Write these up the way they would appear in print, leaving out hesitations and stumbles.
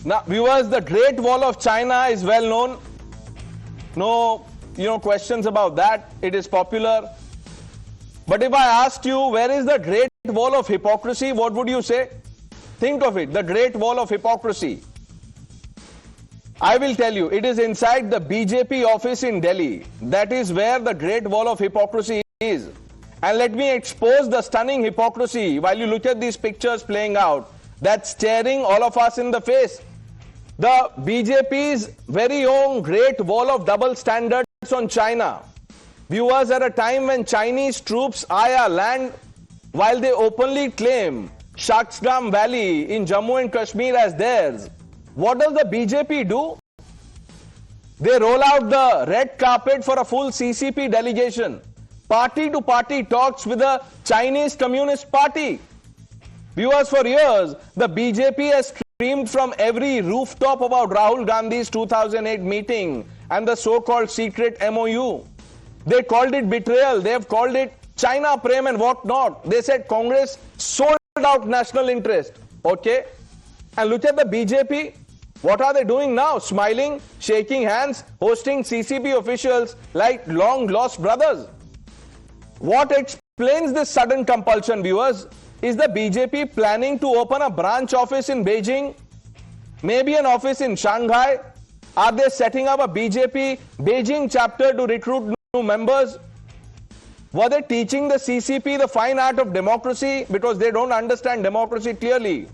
Now, viewers, the Great Wall of China is well known. No, questions about that. It is popular. But if I asked you, where is the Great Wall of Hypocrisy, what would you say? Think of it, the Great Wall of Hypocrisy. I will tell you, it is inside the BJP office in Delhi. That is where the Great Wall of Hypocrisy is. And let me expose the stunning hypocrisy while you look at these pictures playing out, that's staring all of us in the face. The BJP's very own Great Wall of double standards on China. Viewers, at a time when Chinese troops eye our land, while they openly claim Shaksgam Valley in Jammu and Kashmir as theirs, what does the BJP do? They roll out the red carpet for a full CCP delegation. Party-to-party talks with the Chinese Communist Party. Viewers, for years, the BJP has screamed from every rooftop about Rahul Gandhi's 2008 meeting and the so-called secret MOU. They called it betrayal. They have called it China Prem and what not. They said Congress sold out national interest. Okay? And look at the BJP. What are they doing now? Smiling, shaking hands, hosting CCP officials like long-lost brothers. What explains this sudden compulsion, viewers? Is the BJP planning to open a branch office in Beijing? Maybe an office in Shanghai? Are they setting up a BJP Beijing chapter to recruit new members? Were they teaching the CCP the fine art of democracy because they don't understand democracy clearly?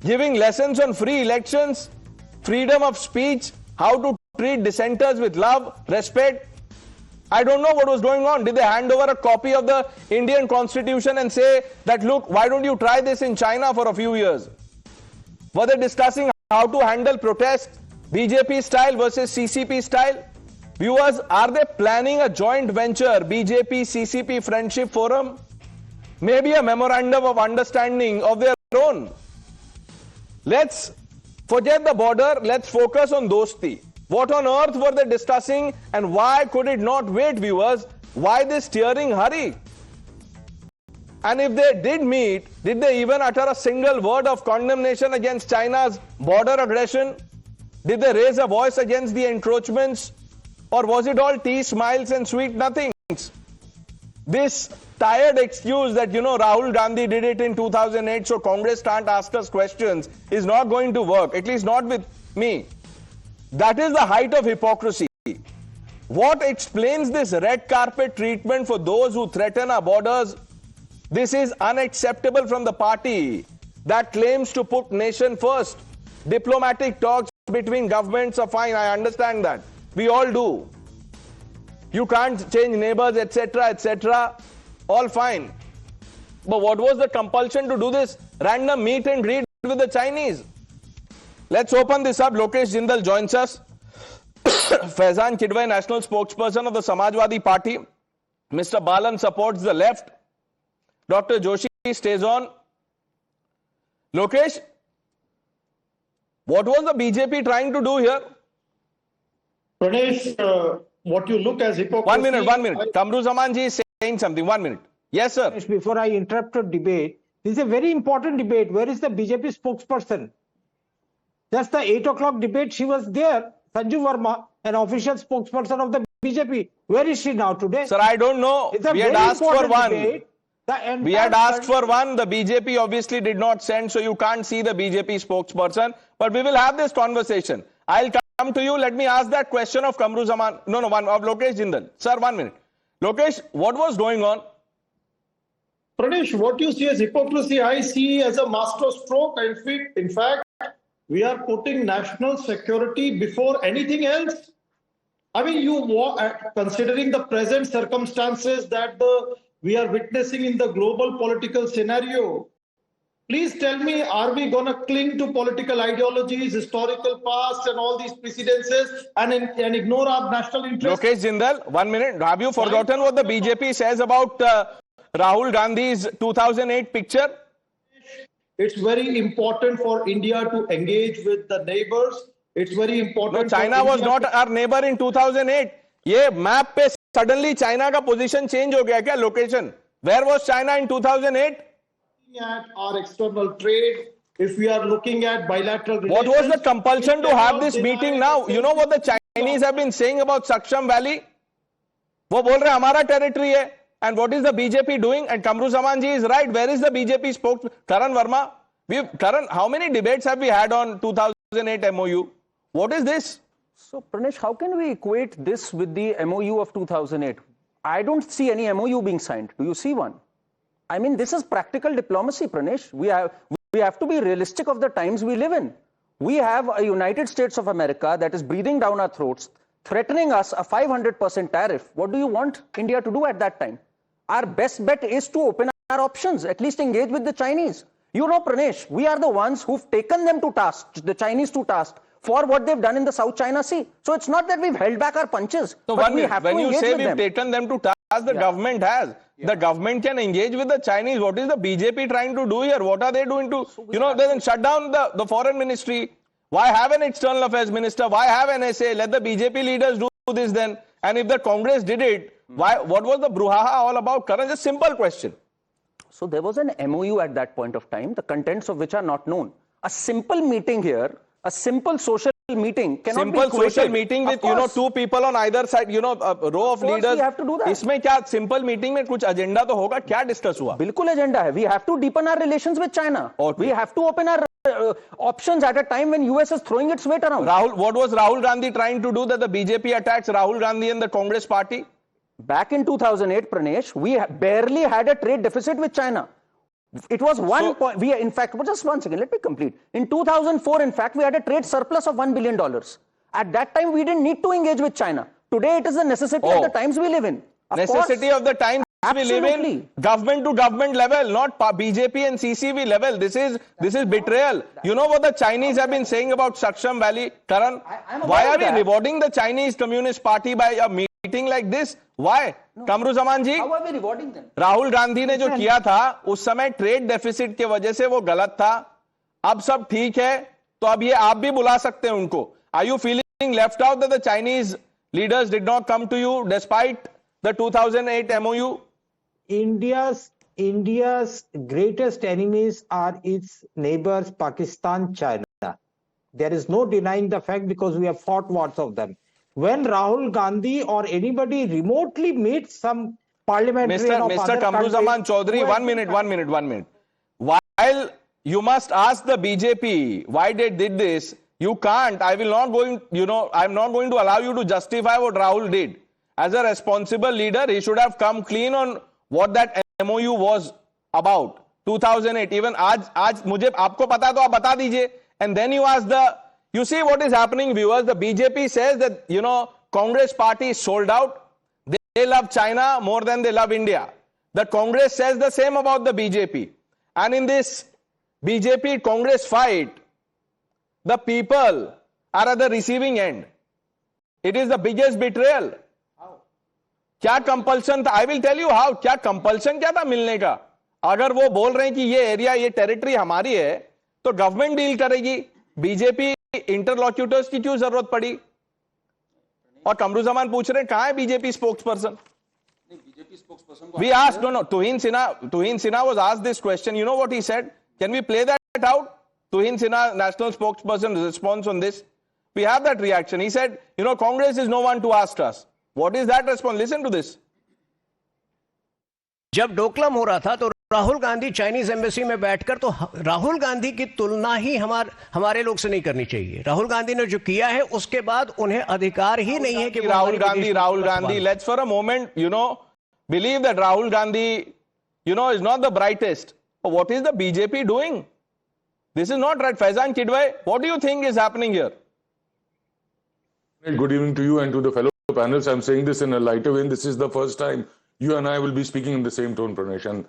Giving lessons on free elections, freedom of speech, how to treat dissenters with love, respect. I don't know what was going on. Did they hand over a copy of the Indian Constitution and say that, look, why don't you try this in China for a few years? Were they discussing how to handle protests, BJP style versus CCP style? Viewers, are they planning a joint venture, BJP-CCP Friendship Forum? Maybe a memorandum of understanding of their own. Let's forget the border. Let's focus on Dosti. What on earth were they discussing and why could it not wait, viewers? Why this steering hurry? And if they did meet, did they even utter a single word of condemnation against China's border aggression? Did they raise a voice against the encroachments? Or was it all tea, smiles and sweet nothings? This tired excuse that, Rahul Gandhi did it in 2008, so Congress can't ask us questions, is not going to work, at least not with me. That is the height of hypocrisy. What explains this red carpet treatment for those who threaten our borders? This is unacceptable from the party that claims to put nation first. Diplomatic talks between governments are fine, I understand that. We all do. You can't change neighbors, etc., etc. All fine. But what was the compulsion to do this random meet and greet with the Chinese? Let's open this up. Lokesh Jindal joins us. Faizan Kidwai, national spokesperson of the Samajwadi Party. Mr. Balan supports the left. Dr. Joshi stays on. Lokesh, what was the BJP trying to do here? Pranesh, what you look as hypocrisy... One minute. Kamru Zamanji is saying something. 1 minute. Yes, sir. Before I interrupt the debate, this is a very important debate. Where is the BJP spokesperson? Just the 8 o'clock debate, she was there. Sanju Verma, an official spokesperson of the BJP. Where is she now today? Sir, I don't know. We had asked for one. We had asked for one. The BJP obviously did not send, so you can't see the BJP spokesperson. But we will have this conversation. I'll come to you. Let me ask that question of Kamru Zaman. Of Lokesh Jindal. Sir, 1 minute. Lokesh, what was going on? Pranesh, what you see as hypocrisy, I see as a master stroke. In fact, we are putting national security before anything else. I mean, considering the present circumstances that we are witnessing in the global political scenario, please tell me, are we going to cling to political ideologies, historical past and all these precedences and ignore our national interests? Lokesh Jindal, 1 minute. Have you forgotten what the BJP says about Rahul Gandhi's 2008 picture? It's very important for India to engage with the neighbors. It's very important. No, China was not our neighbor in 2008. ये map पे suddenly China का position change हो गया क्या location? Where was China in 2008? At our external trade, if we are looking at bilateral What relations. was the compulsion to have this meeting now? You know what the Chinese have been saying about Shaksgam Valley? वो बोल रहे हमारा territory है. And what is the BJP doing? And Kamru Zamanji is right. Where is the BJP spokesman? Karan Verma. Karan, how many debates have we had on 2008 MOU? What is this? So, Pranesh, how can we equate this with the MOU of 2008? I don't see any MOU being signed. Do you see one? I mean, this is practical diplomacy, Pranesh. We have to be realistic of the times we live in. We have a United States of America that is breathing down our throats, threatening us a 500% tariff. What do you want India to do at that time? Our best bet is to open our options, at least engage with the Chinese. You know, Pranesh, we are the ones who've taken them to task, the Chinese to task, for what they've done in the South China Sea. So it's not that we've held back our punches. So but we have when to you engage say with we've them. taken them to task, the government has. The government can engage with the Chinese. What is the BJP trying to do here? What are they doing to, then shut down the foreign ministry? Why have an external affairs minister? Why have an SA? Let the BJP leaders do this then. And if the Congress did it, what was the brouhaha all about? Karan, just simple question. So there was an MOU at that point of time, the contents of which are not known. A simple meeting here, a simple social meeting cannot be Simple equated. social meeting with, two people on either side, a row of leaders. We have to do that. इसमें क्या simple meeting में कुछ agenda तो होगा? क्या discuss हुआ? बिल्कुल agenda है. We have to deepen our relations with China. Okay. We have to open our options at a time when US is throwing its weight around. What was Rahul Gandhi trying to do that the BJP attacks Rahul Gandhi and the Congress party? Back in 2008, Pranesh, we barely had a trade deficit with China. It was point. In fact, just one second, let me complete. In 2004, in fact, we had a trade surplus of $1 billion. At that time, we didn't need to engage with China. Today, it is the necessity of the times we live in. Necessity of the times we live in, government to government level, not BJP and CCP level. This is betrayal. You know what the Chinese have been saying about Shaksgam Valley, Karan? Why are we rewarding the Chinese Communist Party by a meeting like this? Why? Kamru Zaman ji? How are we rewarding them? Rahul Gandhi ने जो किया था उस समय trade deficit की वजह से वो गलत था. अब सब ठीक है तो अब ये आप भी बुला सकते हैं उनको. Are you feeling left out that the Chinese leaders did not come to you despite the 2008 MOU? India's greatest enemies are its neighbors, Pakistan, China. There is no denying the fact because we have fought wars of them. When Rahul Gandhi or anybody remotely meets some parliamentarian of Mr. other Kamru Zaman countries, Chaudhary, 1 minute. While you must ask the BJP why they did this, you can't. I'm not going to allow you to justify what Rahul did. As a responsible leader, he should have come clean on what that MOU was about. 2008. Even आज मुझे आपको पता तो आप बता दीजिए. And then you ask you see what is happening, viewers. The BJP says that, Congress party is sold out. They love China more than they love India. The Congress says the same about the BJP. And in this BJP Congress fight, the people are at the receiving end. It is the biggest betrayal. क्या compulsion था? I will tell you how. क्या compulsion क्या था मिलने का? अगर वो बोल रहे हैं कि ये एरिया, ये टेरिटरी हमारी है, तो गवर्नमेंट डील करेगी. बीजेपी इंटरलॉक्यूटर्स की क्यों जरूरत पड़ी? और कमरू जमान पूछ रहे हैं कहां है BJP spokes person? We asked, Tuhin Sinha was asked this question. You know what he said? Can we play that out? Tuhin Sinha, national spokesperson, response on this. We have that reaction. He said, Congress is no one to ask us. What is that response? Listen to this. जब डोकलाम हो रहा था तो Rahul Gandhi Chinese embassy में बैठकर, तो राहुल गांधी की तुलना ही हमारे लोग से नहीं करनी चाहिए. राहुल गांधी ने जो किया है उसके बाद उन्हें अधिकार ही नहीं है कि Rahul Gandhi, let's for a moment, believe that Rahul Gandhi, is not the brightest. But what is the BJP doing? This is not right. Faizan Kidwai, what do you think is happening here? Good evening to you and to the fellow panels. I'm saying this in a lighter vein. This is the first time you and I will be speaking in the same tone, Pranesh, and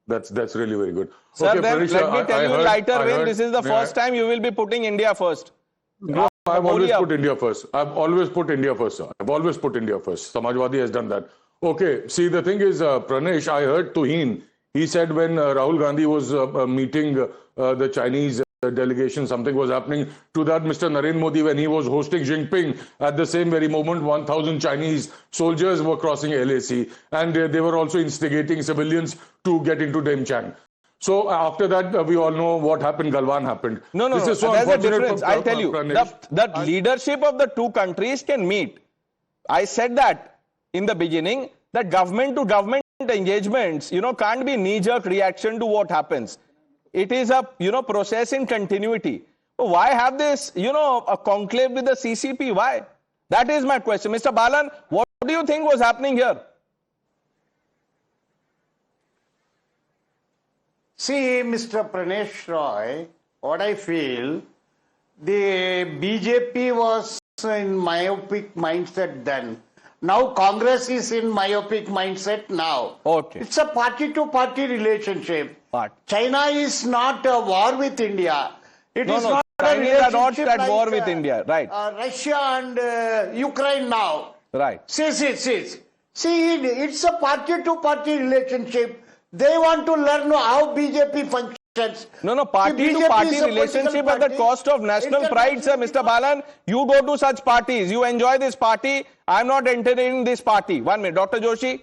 that's really very good. Sir, okay, then Pranesh, let me tell you in lighter vein, this is the first time you will be putting India first. No, I've always put India first. I've always put India first, sir. I've always put India first. Samajwadi has done that. Okay, see, the thing is, Pranesh, I heard Tuhin. He said when Rahul Gandhi was meeting the Chinese delegation, something was happening. To that, Mr. Narendra Modi, when he was hosting Jinping, at the same very moment, 1,000 Chinese soldiers were crossing LAC, and they were also instigating civilians to get into Demchang. So after that, we all know what happened. Galwan happened. No, This is so there's a unfortunate difference. for I'll tell you. Pranesh. The leadership of the two countries can meet. I said that in the beginning, that government to government engagements, can't be knee-jerk reaction to what happens. It is a, process in continuity. So why have this, a conclave with the CCP? Why? That is my question. Mr. Balan, what do you think was happening here? See, Mr. Pranesh Roy, what I feel, the BJP was in myopic mindset then. Now Congress is in myopic mindset now. Okay. It's a party-to-party relationship. China is not a war with India. It is not Chinese are not relationship at war like, with India, right? Russia and Ukraine now. Right. See, it's a party-to-party relationship. They want to learn how BJP functions. No, party-to-party relationship at the cost of national pride, sir. Mr. Balan, you go to such parties. You enjoy this party. I'm not entertaining this party. 1 minute. Dr. Joshi?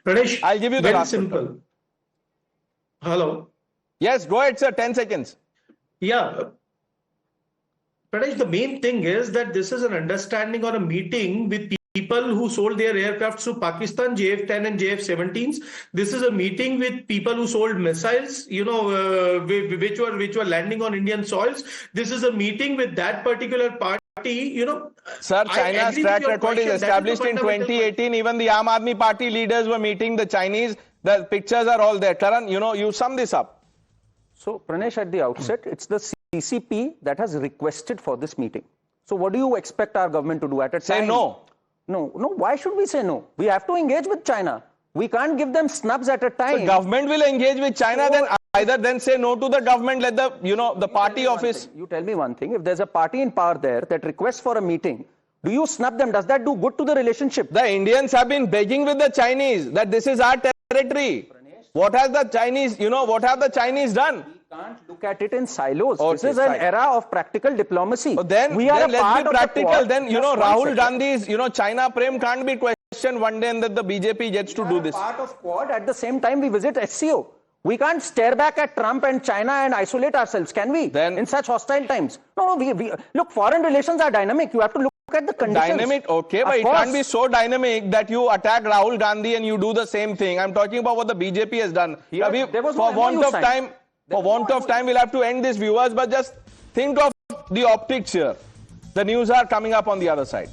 Pranesh, I'll give you the very last simple. one. Hello. Yes, go ahead, sir. 10 seconds. Yeah. Pranesh, the main thing is that this is an understanding or a meeting with people who sold their aircrafts to Pakistan, JF-10 and JF-17s. This is a meeting with people who sold missiles, which were landing on Indian soils. This is a meeting with that particular party. Sir, China's track record is established in 2018. Even the Aam Aadmi Party leaders were meeting the Chinese. The pictures are all there. Karan, you sum this up. So, Pranesh, at the outset, it's the CCP that has requested for this meeting. So, what do you expect our government to do at a time? Say no. No. Why should we say no? We have to engage with China. We can't give them snubs at a time. So government will engage with China, then either say no to the government, let the, the party office. You tell me one thing. If there's a party in power there that requests for a meeting, do you snub them? Does that do good to the relationship? The Indians have been begging with the Chinese that this is our territory. What has the Chinese, what have the Chinese done? We can't look at it in silos. Okay, this is an era of practical diplomacy. Then let's be practical. Then, Rahul Gandhi's, China Prem can't be questioned one day and that the BJP gets to do this. Part of Quad. At the same time, we visit SCO. We can't stare back at Trump and China and isolate ourselves, can we? Then, in such hostile times. No, look, foreign relations are dynamic. You have to look at the conditions. Dynamic, okay, but it can't be so dynamic that you attack Rahul Gandhi and you do the same thing. I'm talking about what the BJP has done. For want of time, we'll have to end this, viewers, but just think of the optics here. The news are coming up on the other side.